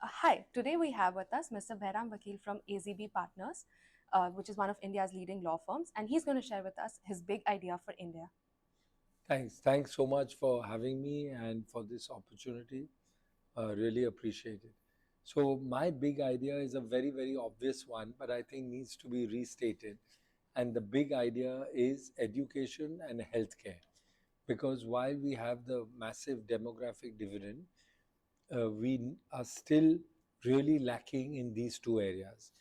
Hi, today we have with us Mr. Bahram Vakil from AZB Partners, which is one of India's leading law firms, and he's going to share with us his big idea for India. Thanks so much for having me and for this opportunity. Really appreciate it. So my big idea is a very obvious one, but I think needs to be restated. And the big idea is education and healthcare. Because while we have the massive demographic dividend, we are still really lacking in these two areas.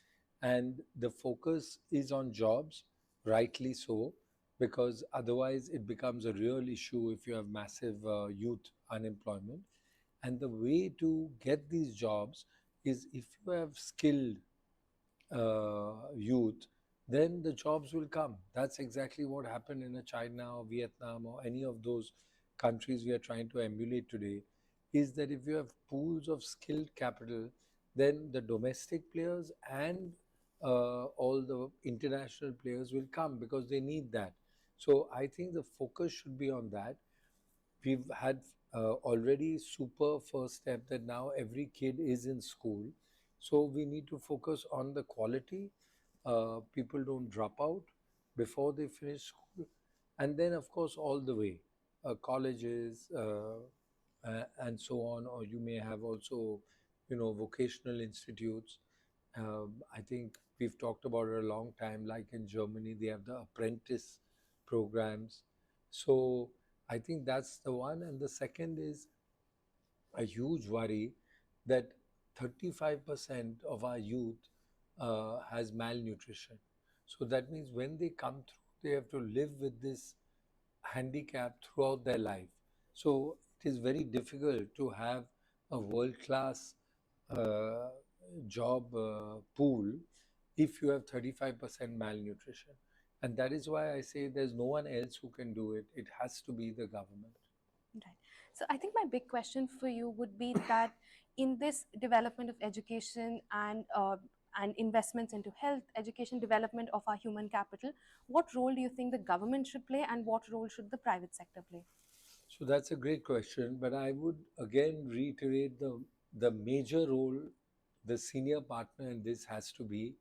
And the focus is on jobs, rightly so, because otherwise it becomes a real issue if you have massive youth unemployment. And the way to get these jobs is if you have skilled youth, then the jobs will come. That's exactly what happened in a China or Vietnam or any of those countries we are trying to emulate today, is that if you have pools of skilled capital, then the domestic players and all the international players will come because they need that. So I think the focus should be on that. We've had already super first step that now every kid is in school. So we need to focus on the quality. People don't drop out before they finish school. And then, of course, all the way, colleges and so on, or you may have also, vocational institutes. I think we've talked about it a long time, like in Germany, they have the apprentice programs. So I think that's the one. And the second is a huge worry that 35% of our youth has malnutrition. So that means when they come through, they have to live with this handicap throughout their life. So it is very difficult to have a world class uh, job pool if you have 35% malnutrition. And that is why I say there's no one else who can do it. It has to be the government. Right. So I think my big question for you would be that in this development of education and investments into health, education, development of our human capital, what role do you think the government should play, and what role should the private sector play? So that's a great question, but I would again reiterate the major role, the senior partner in this has to be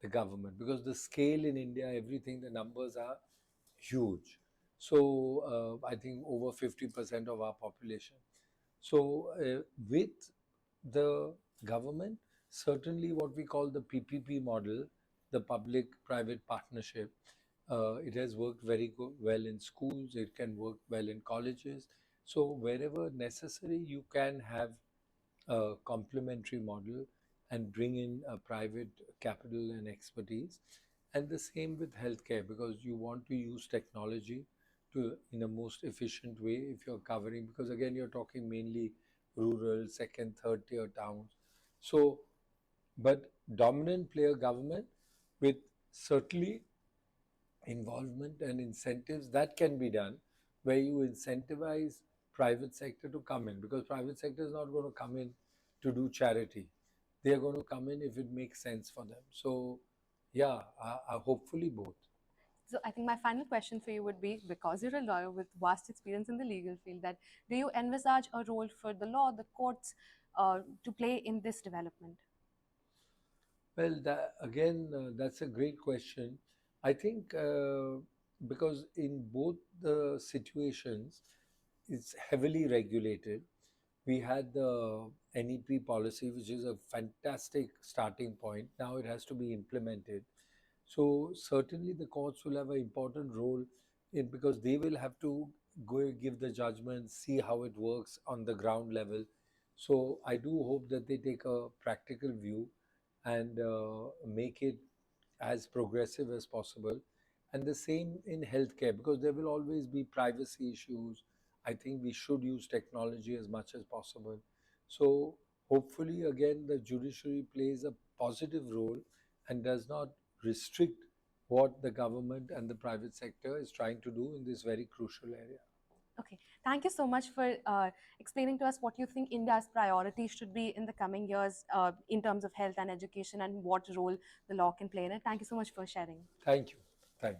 the government, because the scale in India, everything, the numbers are huge. So I think over 50% of our population. So with the government, certainly what we call the PPP model, the public-private partnership, it has worked very well in schools. It can work well in colleges. So wherever necessary, you can have a complementary model and bring in a private capital and expertise. And the same with healthcare, because you want to use technology to in a most efficient way if you're covering, because again you're talking mainly rural, second, third tier towns. So, but dominant player government with certainly involvement and incentives that can be done, where you incentivize private sector to come in, because private sector is not going to come in to do charity. They are going to come in if it makes sense for them. So yeah, hopefully both. So I think my final question for you would be, because you're a lawyer with vast experience in the legal field, that do you envisage a role for the law, the courts, to play in this development? Well, again, that's a great question. I think because in both the situations, it's heavily regulated. We had the NEP policy, which is a fantastic starting point. Now it has to be implemented. So certainly the courts will have an important role in, because they will have to go give the judgment, see how it works on the ground level. So I do hope that they take a practical view and make it as progressive as possible. And the same in healthcare, because there will always be privacy issues. I think we should use technology as much as possible. So hopefully, again, the judiciary plays a positive role and does not restrict what the government and the private sector is trying to do in this very crucial area. Okay, thank you so much for explaining to us what you think India's priorities should be in the coming years in terms of health and education, and what role the law can play in it. Thank you so much for sharing. Thank you.